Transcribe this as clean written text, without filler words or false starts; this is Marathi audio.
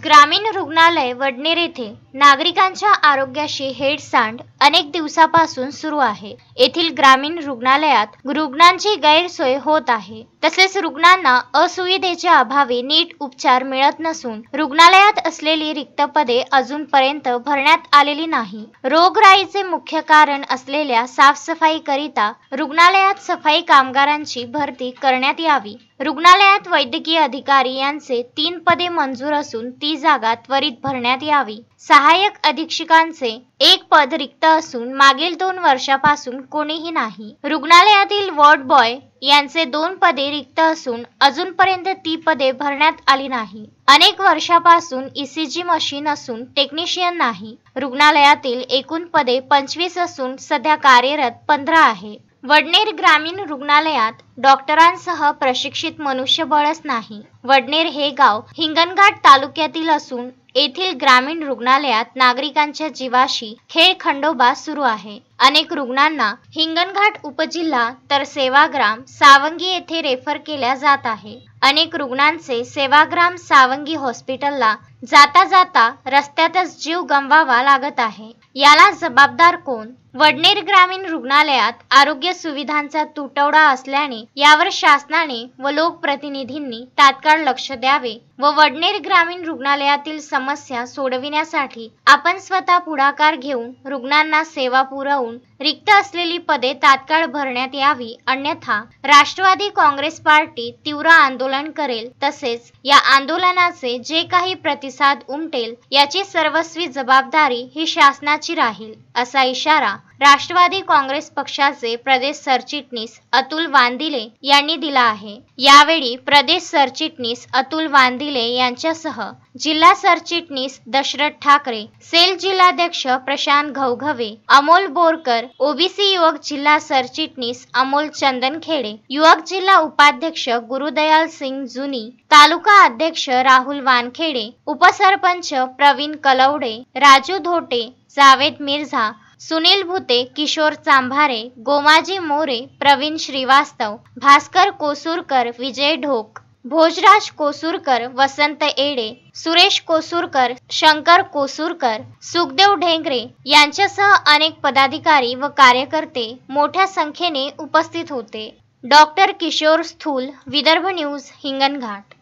ग्रामीण रुग्णालय वडनेर येथे नागरिकांच्या आरोग्याशी हेळसांड अनेक दिवसापासून सुरू आहे। येथील ग्रामीण रुग्णालयात रुग्णांची गैरसोय होत आहे। तसेच रुग्णांना असुविधेच्या अभावी नीट उपचार मिळत नसून रुग्णालयात असलेली रिक्त पदे अजूनपर्यंत भरण्यात आलेली नाही। रोगराईचे मुख्य कारण असलेल्या साफसफाई करिता रुग्णालयात सफाई कामगारांची भरती करण्यात यावी। रुग्णालयात वैद्यकीय अधिकारी यांचे 3 पदे मंजूर असून ती जागा त्वरित भरण्यात यावी। सहाय्यक अधीक्षकांचे 1 पद रिक्त असून मागील 2 वर्षापासून कोणीही नाही। रुग्णालयातील वॉर्ड बॉय यांचे 2 पदे रिक्त असून अजूनपर्यंत ती पदे भरण्यात आली नाही। अनेक वर्षापासून ईसीजी मशीन असून टेक्निशियन नाही। रुग्णालयातील एकूण पदे 25 असून सध्या कार्यरत 15 आहे। वडनेर ग्रामीण रुग्णालयात डॉक्टरांसह प्रशिक्षित मनुष्यबळच नाही। वडनेर हे गाव हिंगणघाट तालुक्यातील असून येथील ग्रामीण रुग्णालयात नागरिकांच्या जीवाशी खेळखंडोबा सुरू आहे। अनेक रुग्णांना हिंगणघाट उपजिल्हा तर सेवाग्राम सावंगी येथे रेफर केल्या जात आहे। अनेक रुग्णांचे सेवाग्राम सावंगी हॉस्पिटलला जाता जाता रस्त्यातच जीव गमवावा लागत आहे। याला जबाबदार कोण? वडनेर ग्रामीण रुग्णालयात आरोग्य सुविधांचा तुटवडा असल्याने यावर शासनाने व लोकप्रतिनिधींनी तात्काळ लक्ष द्यावे व वडनेर ग्रामीण रुग्णालयातील समस्या सोडविण्यासाठी आपण स्वतः पुढाकार घेऊन रुग्णांना सेवा पुरवून रिक्त असलेली पदे तात्काळ भरण्यात यावी, अन्यथा राष्ट्रवादी काँग्रेस पार्टी तीव्र आंदोलन करेल। तसेच या आंदोलनाचे जे काही प्रतिसाद उमटेल याची सर्वस्वी जबाबदारी ही शासनाची राहील, असा इशारा राष्ट्रवादी काँग्रेस पक्षाचे प्रदेश सरचिटणीस अतुल वांदिले यांनी दिला आहे। यावेळी प्रदेश सरचिटणीस अतुल वांदिले यांच्यासह जिल्हा सरचिटणीस दशरथ ठाकरे, सेल जिल्हाध्यक्ष प्रशांत घवघवे, अमोल बोरकर, ओबीसी युवक जिल्हा सरचिटणीस अमोल चंदनखेडे, युवक जिल्हा उपाध्यक्ष गुरुदयाल सिंग जुनी, तालुका अध्यक्ष राहुल वानखेडे, उपसरपंच प्रवीण कलवडे, राजू धोटे, जावेद मिर्झा, सुनील भुते, किशोर चांभारे, गोमाजी मोरे, प्रवीण श्रीवास्तव, भास्कर कोसूरकर, विजय ढोक, भोजराज कोसूरकर, वसंत एडे, सुरेश कोसूरकर, शंकर कोसूरकर, सुखदेव ढेंगरे यांच्यासह अनेक पदाधिकारी व कार्यकर्ते मोठ्या संख्येने उपस्थित होते। डॉक्टर किशोर स्थूल, विदर्भ न्यूज, हिंगणघाट।